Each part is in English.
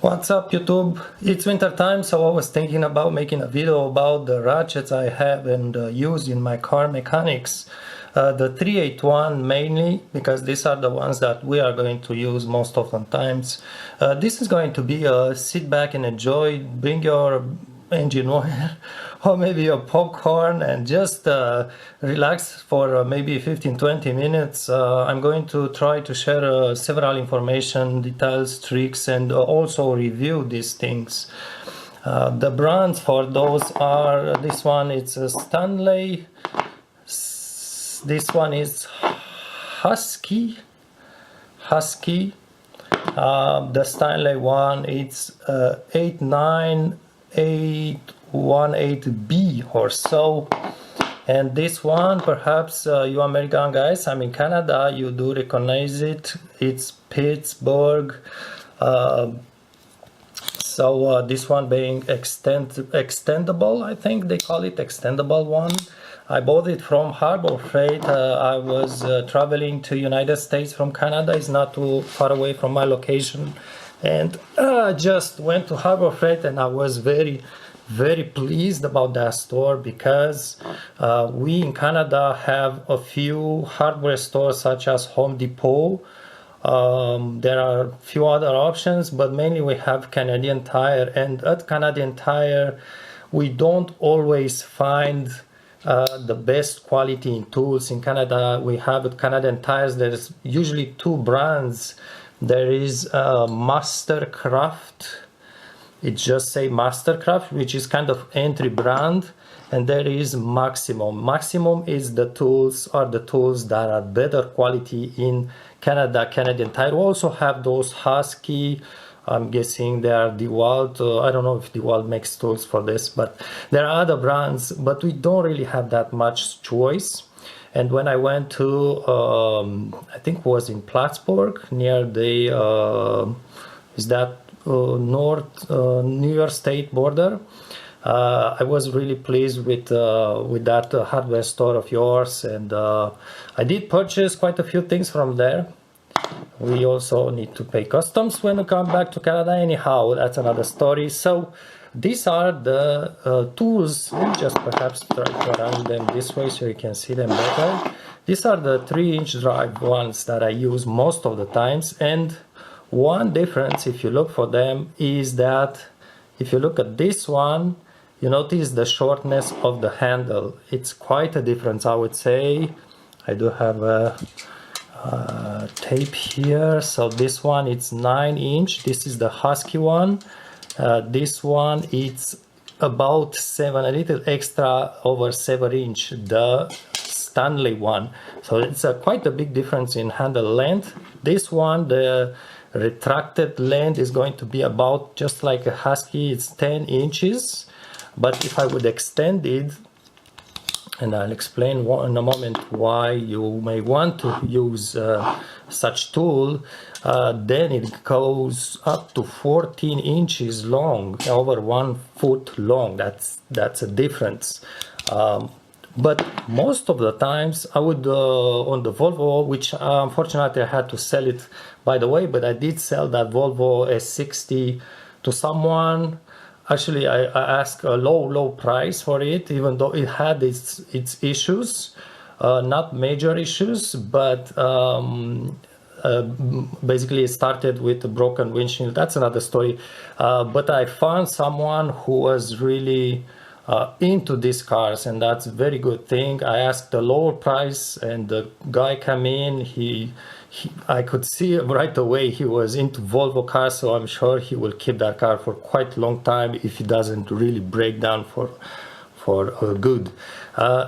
What's up, YouTube? It's winter time, so I was thinking about making a video about the ratchets I have and use in my car mechanics. The 381 mainly, because these are the ones that we are going to use most of the times. This is going to be a sit back and enjoy, bring your engine oil or maybe a popcorn and just relax for maybe 15-20 minutes. I'm going to try to share several information, details, tricks, and also review these things. The brands for those are, this one it's a Stanley, this one is Husky. The Stanley one, it's 89818B or so, and this one, perhaps you American guys, I'm in Canada, you do recognize it. It's Pittsburgh. This one being extendable, I think they call it extendable one. I bought it from Harbor Freight. I was traveling to United States from Canada. It's not too far away from my location, and just went to Harbor Freight, and I was very pleased about that store because we in Canada have a few hardware stores such as Home Depot. There are a few other options, but mainly we have Canadian Tire, and at Canadian Tire we don't always find the best quality in tools. In Canada we have at Canadian Tires, there's usually two brands. There is Mastercraft, it just say Mastercraft, which is kind of entry brand, and there is Maximum. Maximum is the tools that are better quality in Canada. Canadian Tire also have those Husky. I'm guessing they are DeWalt. I don't know if DeWalt makes tools for this, but there are other brands, but we don't really have that much choice. And when I went to, I think it was in Plattsburgh, near the, North New York State border, I was really pleased with that hardware store of yours, and I did purchase quite a few things from there. We also need to pay customs when we come back to Canada. Anyhow, that's another story. So these are the tools. Let me just perhaps try to arrange them this way so you can see them better. These are the 3-inch drive ones that I use most of the times, and one difference, if you look for them, is that if you look at this one, you notice the shortness of the handle. It's quite a difference, I would say. I do have a tape here. So this one, it's 9-inch. This is the Husky one. This one, it's about a little extra over 7-inch, the Stanley one. So it's quite a big difference in handle length. This one, the retracted length is going to be about just like a Husky, it's 10 inches. But if I would extend it, and I'll explain in a moment why you may want to use such tool, then it goes up to 14 inches long, over 1 foot long. That's a difference. But most of the times I would, on the Volvo, which unfortunately I had to sell it, by the way, but I did sell that Volvo S60 to someone. Actually, I asked a low price for it, even though it had its issues, not major issues, but basically it started with a broken windshield. That's another story. But I found someone who was really into these cars, and that's a very good thing. I asked a lower price, and the guy came in. I could see right away he was into Volvo cars, so I'm sure he will keep that car for quite a long time if it doesn't really break down for good.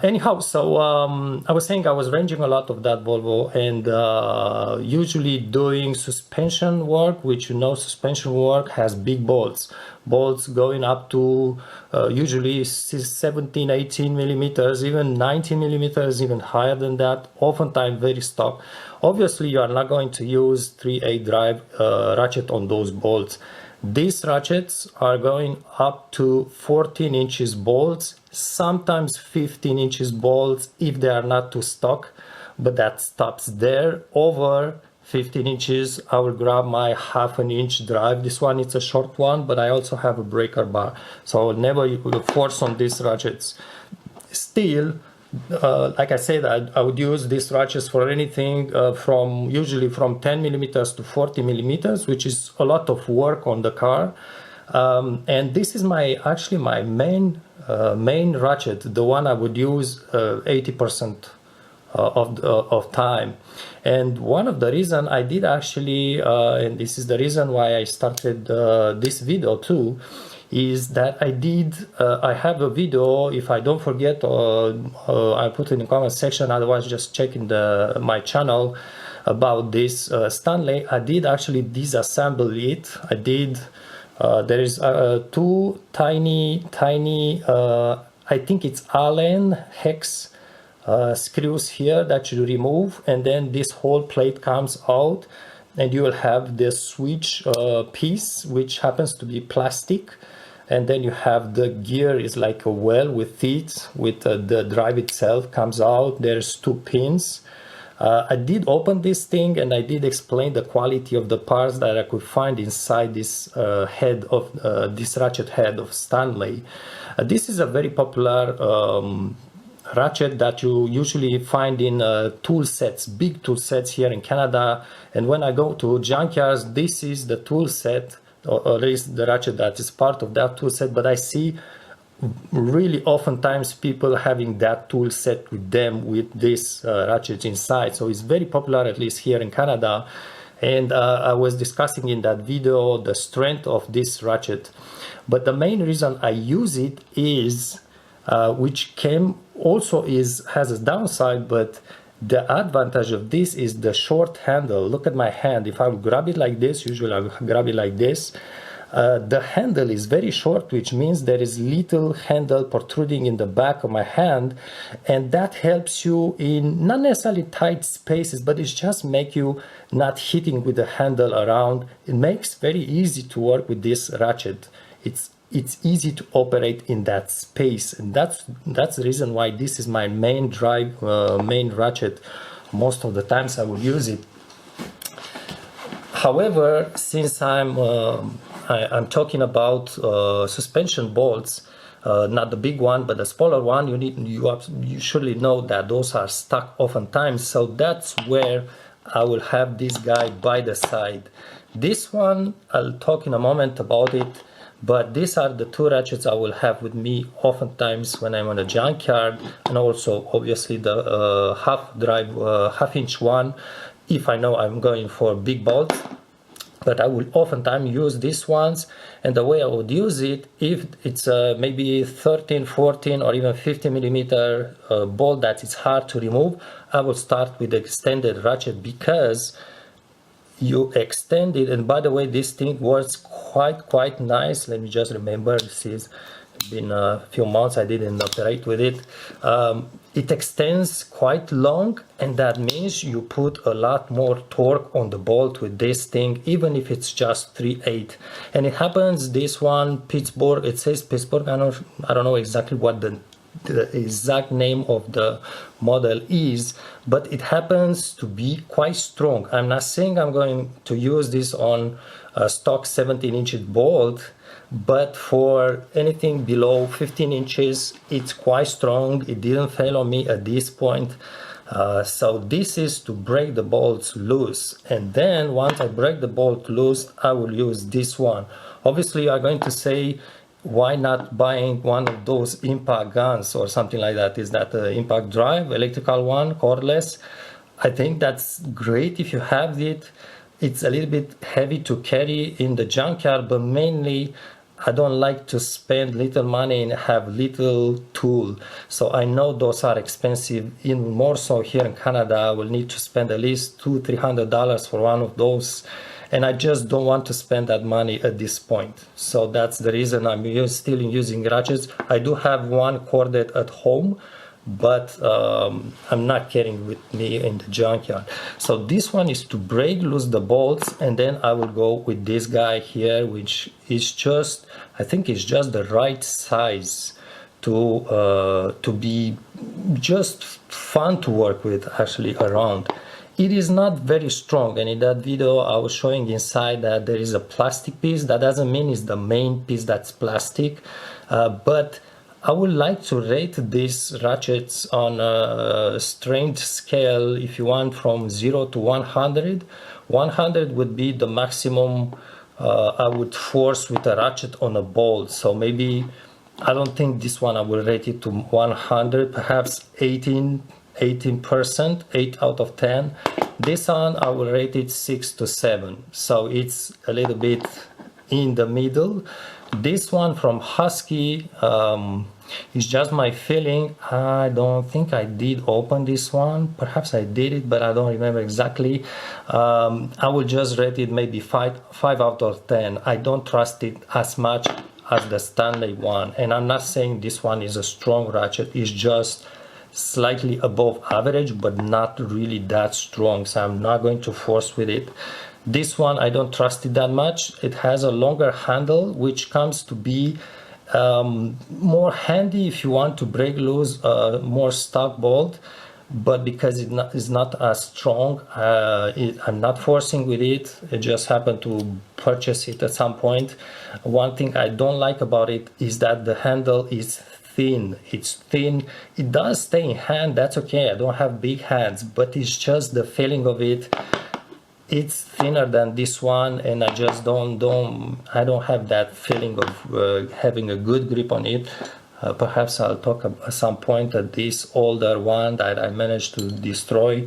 Anyhow, so I was saying I was ranging a lot of that Volvo, and usually doing suspension work, which suspension work has big bolts going up to usually 17, 18 millimeters, even 19 millimeters, even higher than that, oftentimes very stock. Obviously, you are not going to use 3/8 drive ratchet on those bolts. These ratchets are going up to 14 inches bolts, sometimes 15 inches bolts if they are not too stock, but that stops there. Over 15 inches, I will grab my 1/2 inch drive. This one is a short one, but I also have a breaker bar, so I will never force on these ratchets. Still, like I said, I would use these ratchets for anything from usually from 10 millimeters to 40 millimeters, which is a lot of work on the car. And this is actually my main ratchet, the one I would use 80% of time. And one of the reason I did actually, and this is the reason why I started this video too, is that I have a video. If I don't forget, I'll put it in the comment section, otherwise just check in my channel about this Stanley. I did actually disassemble it. I did there is two tiny I think it's Allen hex screws here that you remove, and then this whole plate comes out, and you will have the switch piece, which happens to be plastic, and then you have the gear is like a well with teeth, with the drive itself comes out. There's two pins. I did open this thing, and I did explain the quality of the parts that I could find inside this head of this ratchet head of Stanley. This is a very popular ratchet that you usually find in tool sets, big tool sets here in Canada. And when I go to junkyards, this is the tool set, or at least the ratchet that is part of that tool set. But I see really oftentimes people having that tool set with them with this ratchet inside. So it's very popular, at least here in Canada. And I was discussing in that video the strength of this ratchet. But the main reason I use it is, which has a downside, but the advantage of this is the short handle. Look at my hand. If I would grab it like this, usually I would grab it like this. The handle is very short, which means there is little handle protruding in the back of my hand, and that helps you in not necessarily tight spaces, but it just make you not hitting with the handle around. It makes very easy to work with this ratchet. It's easy to operate in that space, and that's the reason why this is my main ratchet. Most of the times I will use it. However, since I'm talking about suspension bolts, not the big one, but the smaller one, you surely know that those are stuck oftentimes. So that's where I will have this guy by the side. This one, I'll talk in a moment about it. But these are the two ratchets I will have with me oftentimes when I'm on a junkyard, and also obviously the half-inch one if I know I'm going for big bolts. But I will oftentimes use these ones, and the way I would use it, if it's maybe 13, 14 or even 50 millimeter bolt that is hard to remove, I will start with the extended ratchet, because you extend it. And by the way, this thing works quite nice. Let me just remember, this is been a few months I didn't operate with it. It extends quite long, and that means you put a lot more torque on the bolt with this thing, even if it's just 3/8. And it happens, this one, Pittsburgh, it says Pittsburgh, I don't know exactly what the exact name of the model is, but it happens to be quite strong. I'm not saying I'm going to use this on a stock 17-inch bolt, but for anything below 15 inches, it's quite strong. It didn't fail on me at this point. So this is to break the bolts loose, and then once I break the bolt loose, I will use this one. Obviously, you are going to say, why not buying one of those impact guns or something like that? Is that the impact drive, electrical one, cordless? I think that's great if you have it. It's a little bit heavy to carry in the junkyard, but mainly I don't like to spend little money and have little tool. So I know those are expensive. Even more so here in Canada, I will need to spend at least $200-300 for one of those. And I just don't want to spend that money at this point. So that's the reason I'm still using ratchets. I do have one corded at home, but I'm not carrying with me in the junkyard. So this one is to break loose the bolts, and then I will go with this guy here, which is just, I think it's just the right size to be just fun to work with actually around. it is not very strong, and in that video I was showing inside that there is a plastic piece. That doesn't mean it's the main piece that's plastic, but I would like to rate these ratchets on a strength scale, if you want, from 0 to 100. 100 would be the maximum I would force with a ratchet on a bolt. So maybe, I don't think this one I will rate it to 100, perhaps 18%, 8 out of 10. This one I will rate it 6 to 7. So it's a little bit in the middle. This one from Husky, it's just my feeling. I don't think I did open this one. Perhaps I did it, but I don't remember exactly. I will just rate it maybe 5 out of 10. I don't trust it as much as the Stanley one. And I'm not saying this one is a strong ratchet. It's just slightly above average, but not really that strong. So I'm not going to force with it. This one, I don't trust it that much. It has a longer handle, which comes to be more handy if you want to break loose more stock bolt, but because it's not as strong, I'm not forcing with it. I just happened to purchase it at some point. One thing I don't like about it is that the handle is thin. It's thin. It does stay in hand, that's okay. I don't have big hands, but it's just the feeling of it. It's thinner than this one, and I just don't have that feeling of having a good grip on it. Perhaps I'll talk at some point that this older one that I managed to destroy,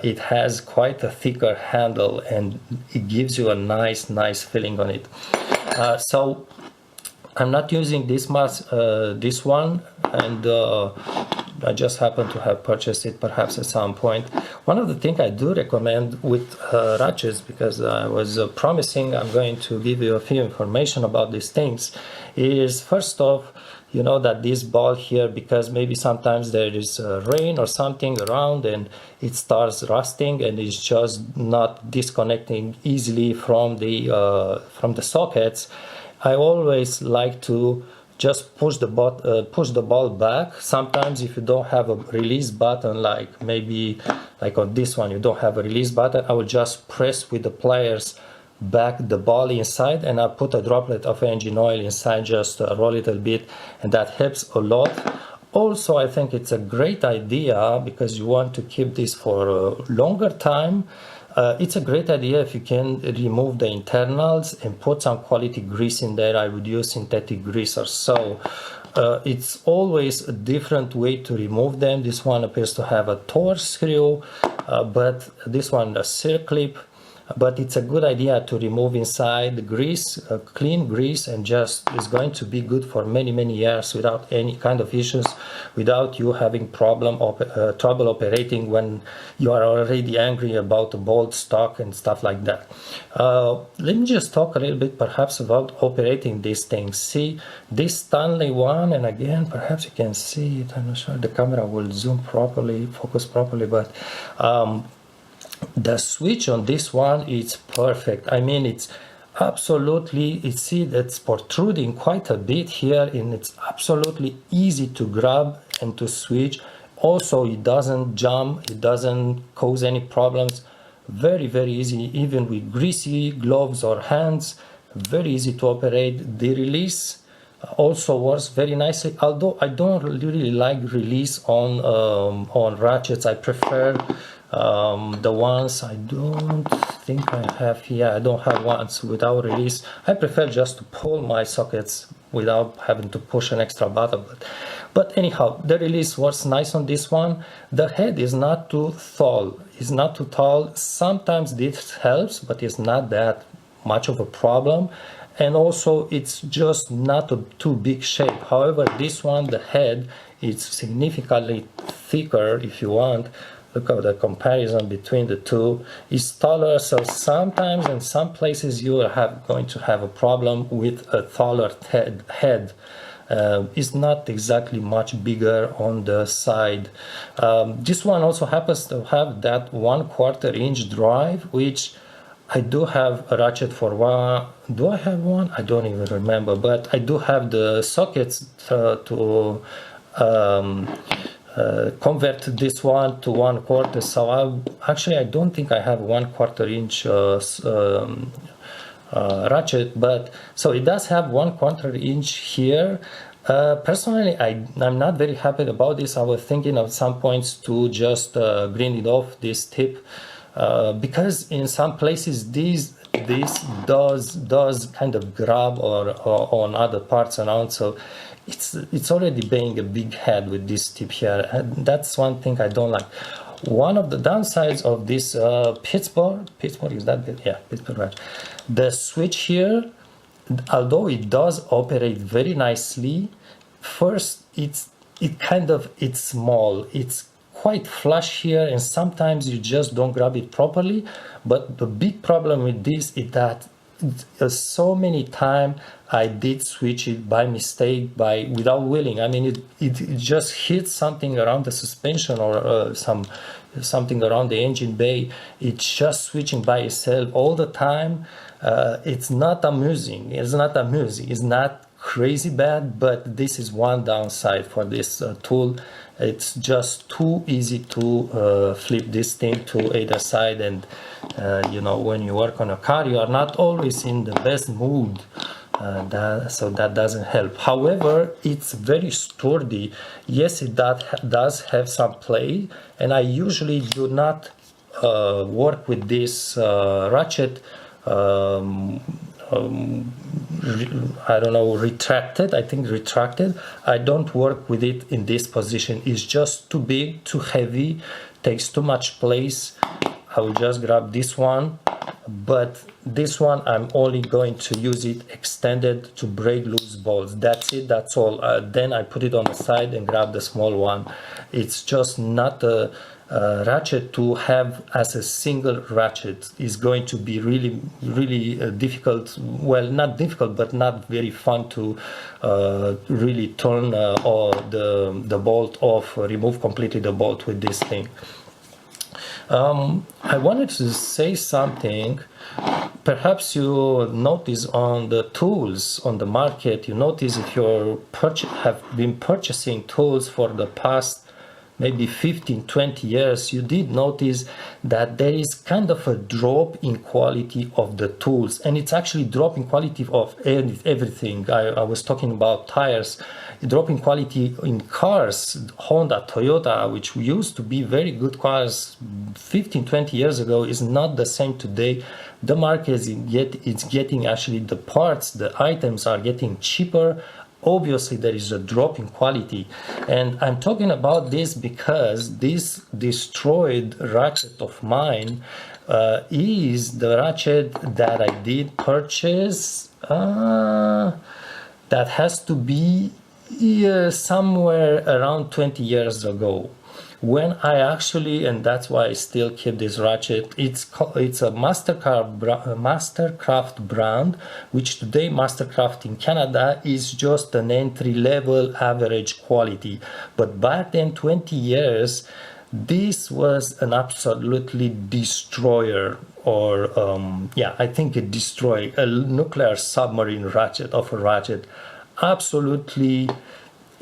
it has quite a thicker handle, and it gives you a nice feeling on it. So I'm not using this much this one, and I just happen to have purchased it perhaps at some point. One of the things I do recommend with ratchets, because I was promising I'm going to give you a few information about these things, is first off, you know that this ball here, because maybe sometimes there is rain or something around and it starts rusting and it's just not disconnecting easily from the sockets, I always like to just push the ball back. Sometimes if you don't have a release button, like maybe like on this one you don't have a release button, I will just press with the pliers back the ball inside, and I put a droplet of engine oil inside, just roll it a bit, and that helps a lot. Also, I think it's a great idea because you want to keep this for a longer time. It's a great idea if you can remove the internals and put some quality grease in there. I would use synthetic grease or so. It's always a different way to remove them. This one appears to have a Torx screw, but this one a circlip. But it's a good idea to remove inside the grease, clean grease, and just it's going to be good for many years without any kind of issues, without you having trouble operating when you are already angry about the bolt stock and stuff like that. Let me just talk a little bit perhaps about operating these things. See this Stanley one, and again perhaps you can see it. I'm not sure the camera will zoom properly, focus properly, but the switch on this one is perfect. I mean, it's absolutely, you see that's protruding quite a bit here, and it's absolutely easy to grab and to switch. Also, it doesn't jump, it doesn't cause any problems. Very easy, even with greasy gloves or hands. Very easy to operate. The release also works very nicely, although I don't really like release on ratchets. I prefer the ones, I don't think I have here, I don't have ones without release. I prefer just to pull my sockets without having to push an extra button. But anyhow, the release works nice on this one. The head is not too tall. It's not too tall. Sometimes this helps, but it's not that much of a problem. And also it's just not a too big shape. However, this one, the head, is significantly thicker if you want. Look at the comparison between the two. It's taller, so sometimes in some places you are going to have a problem with a taller head. It's not exactly much bigger on the side. This one also happens to have that 1/4 inch drive, which I do have a ratchet for one. Do I have one? I don't even remember, but I do have the sockets to convert this one to 1/4. So I don't think I have 1/4 inch ratchet, but so it does have 1/4 inch here. Personally, I'm not very happy about this. I was thinking of some points to just grind it off this tip, because in some places this does kind of grab or on other parts around, so it's already being a big head with this tip here, and that's one thing I don't like. One of the downsides of this Pittsburgh is that good? Yeah, Pittsburgh ratchet. The switch here, although it does operate very nicely, first it's small, it's quite flush here, and sometimes you just don't grab it properly. But the big problem with this is that so many times I did switch it by mistake, without willing. I mean, it just hits something around the suspension or something around the engine bay. It's just switching by itself all the time. It's not amusing. It's not crazy bad, but this is one downside for this tool. It's just too easy to flip this thing to either side, and when you work on a car, you are not always in the best mood, so that doesn't help. However, it's very sturdy. Yes, it does have some play, and I usually do not work with this ratchet I don't know, retracted. I think retracted. I don't work with it in this position. It's just too big, too heavy, takes too much place. I will just grab this one, but this one I'm only going to use it extended to break loose bolts. That's it, that's all. Then I put it on the side and grab the small one. It's just not a ratchet to have as a single ratchet. Is going to be really, really difficult. Well, not difficult, but not very fun to really turn the bolt off, remove completely the bolt with this thing. I wanted to say something. Perhaps you notice on the tools on the market, you notice if you have been purchasing tools for the past maybe 15-20 years, you did notice that there is kind of a drop in quality of the tools, and it's actually drop in quality of everything. I was talking about tires, drop in quality in cars. Honda, Toyota, which used to be very good cars 15-20 years ago, is not the same today. The market is getting actually the parts, the items are getting cheaper. Obviously there is a drop in quality, and I'm talking about this because this destroyed ratchet of mine is the ratchet that I did purchase, that has to be somewhere around 20 years ago, when I actually, and that's why I still keep this ratchet. It's a Mastercraft brand, which today Mastercraft in Canada is just an entry-level average quality. But back then, 20 years, this was an absolutely destroyer, or I think it destroyed a nuclear submarine ratchet of a ratchet. Absolutely.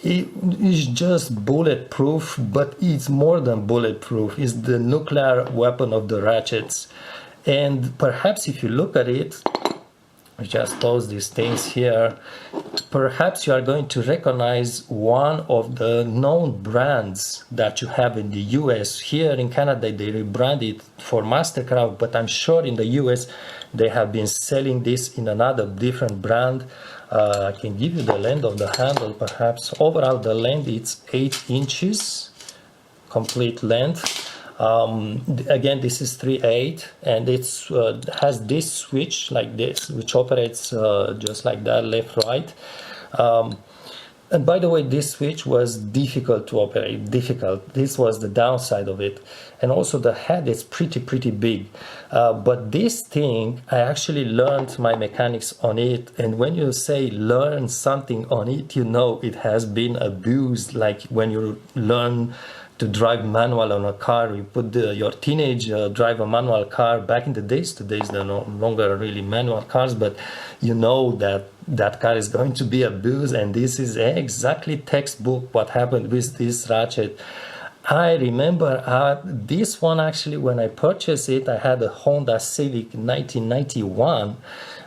It is just bulletproof, but it's more than bulletproof. It's the nuclear weapon of the ratchets. And perhaps if you look at it, I just close these things here, perhaps you are going to recognize one of the known brands that you have in the US. Here in Canada they rebranded for Mastercraft, but I'm sure in the US they have been selling this in another different brand. I can give you the length of the handle. Perhaps overall the length it's 8 inches complete length. Again, this is 3/8, and it's has this switch like this, which operates just like that, left, right. And by the way, this switch was difficult to operate, This was the downside of it. And also the head is pretty big. But this thing, I actually learned my mechanics on it. And when you say learn something on it, you know it has been abused. Like when you learn to drive manual on a car. You put your teenage drive a manual car. Back in the days, today's they're no longer really manual cars, but you know that that car is going to be abused, and this is exactly textbook what happened with this ratchet. I remember this one actually, when I purchased it, I had a Honda Civic 1991,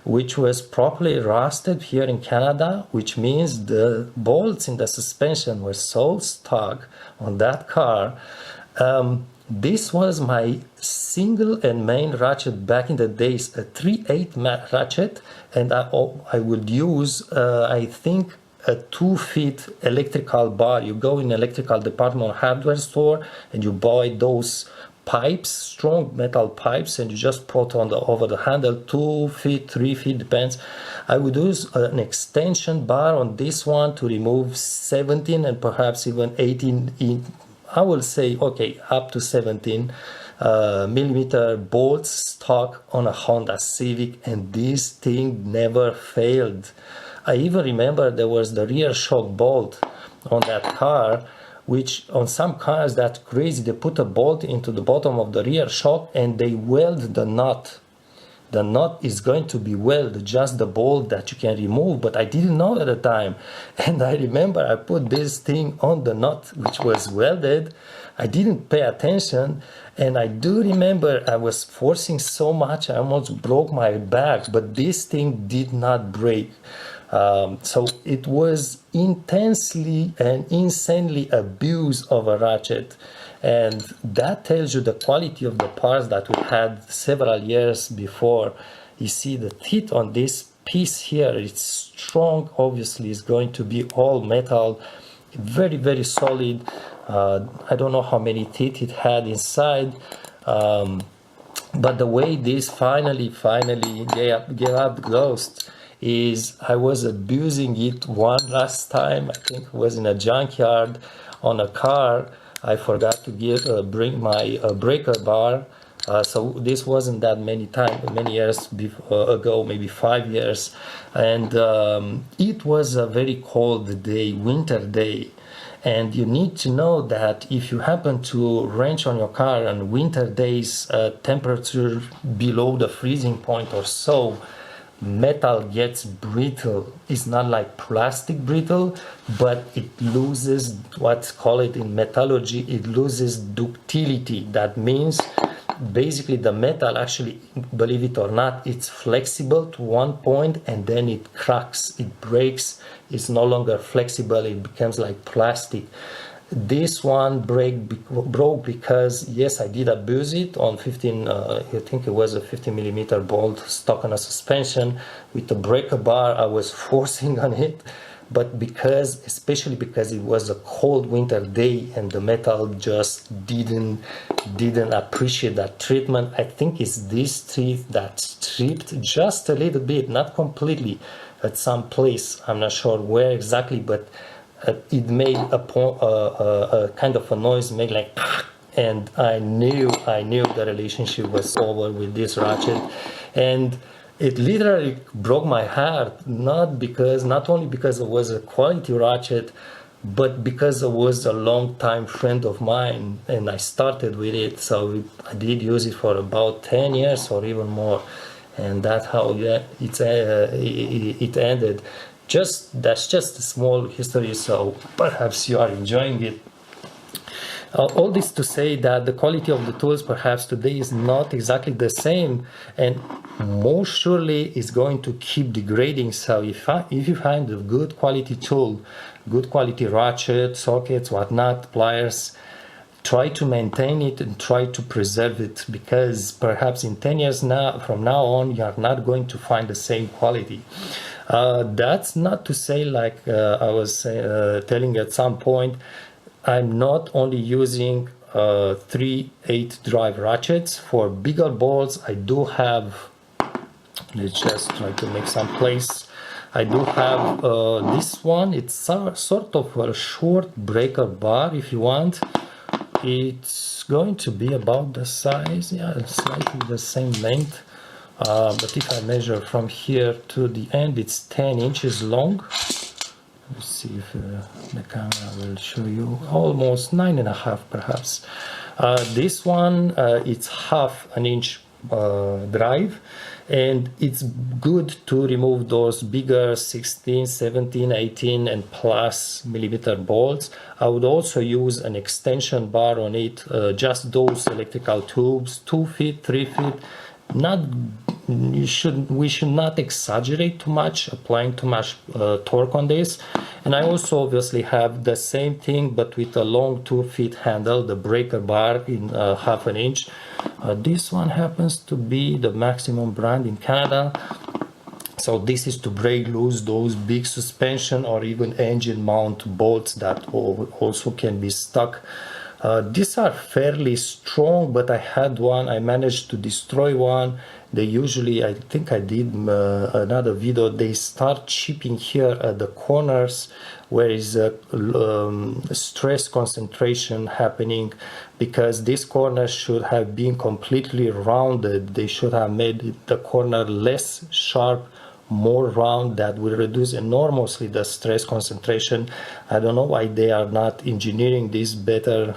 which was properly rusted here in Canada, which means the bolts in the suspension were so stuck on that car. This was my single and main ratchet back in the days, a 3/8 ratchet, and I would use, I think, a 2-foot electrical bar. You go in electrical department or hardware store and you buy those pipes, strong metal pipes, and you just put on over the handle, 2 feet, 3 feet, depends. I would use an extension bar on this one to remove 17 and perhaps even 18, I will say, okay, up to 17 millimeter bolts stuck on a Honda Civic, and this thing never failed. I even remember there was the rear shock bolt on that car, which on some cars, that's crazy. They put a bolt into the bottom of the rear shock and they weld the nut. The nut is going to be welded, just the bolt that you can remove, but I didn't know at the time. And I remember I put this thing on the nut, which was welded. I didn't pay attention, and I do remember I was forcing so much, I almost broke my back, but this thing did not break. So it was intensely and insanely abuse of a ratchet, and that tells you the quality of the parts that we had several years before. You see the teeth on this piece here, it's strong, obviously it's going to be all metal, very, very solid. I don't know how many teeth it had inside, but the way this finally gave up ghost is I was abusing it one last time. I think it was in a junkyard on a car. I forgot to bring my breaker bar. So this wasn't that many years ago, maybe 5 years. And it was a very cold day, winter day. And you need to know that if you happen to wrench on your car on winter days, temperature below the freezing point or so, metal gets brittle. It's not like plastic brittle, but it loses, what's called it in metallurgy, it loses ductility. That means basically the metal actually, believe it or not, it's flexible to one point and then it cracks, it breaks, it's no longer flexible, it becomes like plastic. This one broke because, yes, I did abuse it on 15, I think it was a 50 millimeter bolt stuck on a suspension with a breaker bar. I was forcing on it, but especially because it was a cold winter day and the metal just didn't appreciate that treatment. I think it's this teeth that stripped just a little bit, not completely, at some place. I'm not sure where exactly, but it made a kind of a noise, made like, and I knew the relationship was over with this ratchet, and it literally broke my heart. Not only because it was a quality ratchet, but because it was a long time friend of mine, and I started with it, so I did use it for about 10 years or even more, and that's how it ended. That's just a small history, so perhaps you are enjoying it. All this to say that the quality of the tools perhaps today is not exactly the same, and most surely is going to keep degrading. So if you find a good quality tool, good quality ratchet, sockets, whatnot, pliers, try to maintain it and try to preserve it, because perhaps in 10 years from now on you are not going to find the same quality. That's not to say, like I was telling at some point, I'm not only using 3/8 drive ratchets. For bigger bolts, I do have, let's just try to make some place. I do have this one. It's sort of a short breaker bar, if you want. It's going to be about the size, yeah, slightly the same length. But if I measure from here to the end, it's 10 inches long. let's see if the camera will show you, almost 9.5 perhaps. This one, it's half an inch drive, and it's good to remove those bigger 16, 17, 18 and plus millimeter bolts. I would also use an extension bar on it, just those electrical tubes, 2 feet, 3 feet. We should not exaggerate too much, applying too much torque on this. And I also obviously have the same thing, but with a long 2 feet handle, the breaker bar in half an inch. This one happens to be the Maximum brand in Canada. So this is to break loose those big suspension or even engine mount bolts that also can be stuck. These are fairly strong, but I had one, I managed to destroy one. They usually, I think I did another video, they start chipping here at the corners where is a stress concentration happening, because this corner should have been completely rounded. They should have made the corner less sharp, more round. That will reduce enormously the stress concentration. I don't know why they are not engineering this better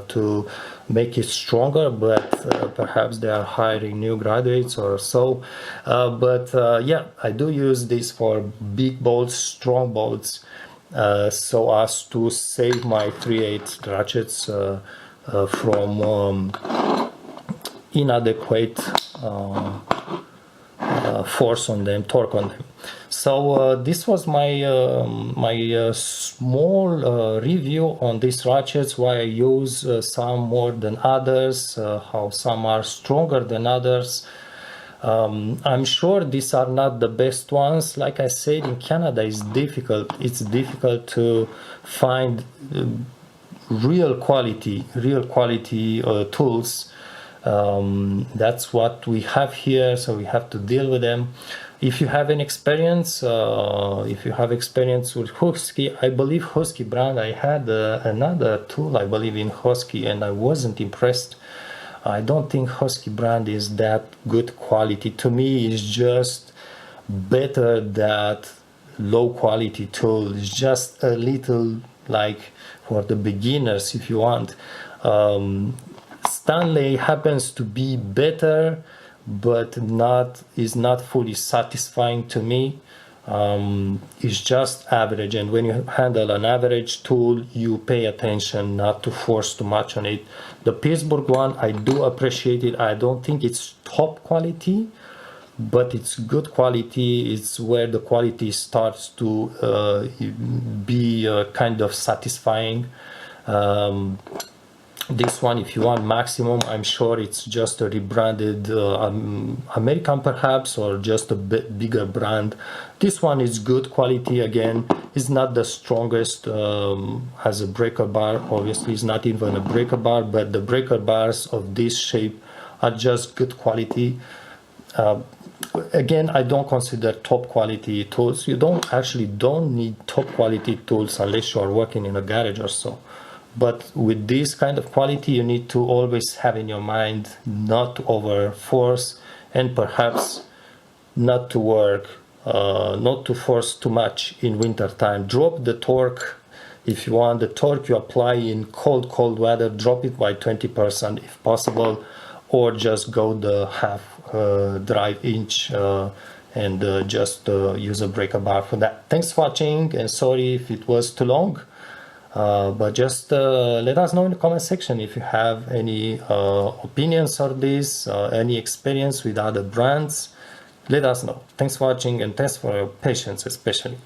to make it stronger, but perhaps they are hiring new graduates or so. Yeah, I do use this for big bolts, strong bolts, so as to save my 3/8 ratchets from inadequate force on them, torque on them. So this was my small review on these ratchets, why I use some more than others, how some are stronger than others. I'm sure these are not the best ones. Like I said, in Canada it's difficult to find real quality tools. That's what we have here, so we have to deal with them. If you have any experience, with Husky, I believe Husky brand, I had another tool, I believe, in Husky, and I wasn't impressed. I don't think Husky brand is that good quality. To me, it's just better that low quality tool. It's just a little like for the beginners, if you want. Stanley happens to be better, but is not fully satisfying to me. It's just average, and when you handle an average tool, you pay attention not to force too much on it. The Pittsburgh one, I do appreciate it. I don't think it's top quality, but it's good quality. It's where the quality starts to be kind of satisfying. This one, if you want Maximum, I'm sure it's just a rebranded American perhaps, or just a bit bigger brand. This one is good quality. Again, it's not the strongest as a breaker bar. Obviously, it's not even a breaker bar, but the breaker bars of this shape are just good quality. Again, I don't consider top quality tools. You don't need top quality tools unless you are working in a garage or so. But with this kind of quality, you need to always have in your mind not to overforce, and perhaps not to not to force too much in winter time. Drop the torque. If you want the torque you apply in cold weather, drop it by 20% if possible, or just go the half drive inch and just use a breaker bar for that. Thanks for watching, and sorry if it was too long. But just let us know in the comment section if you have any opinions on this, any experience with other brands. Let us know. Thanks for watching, and thanks for your patience especially.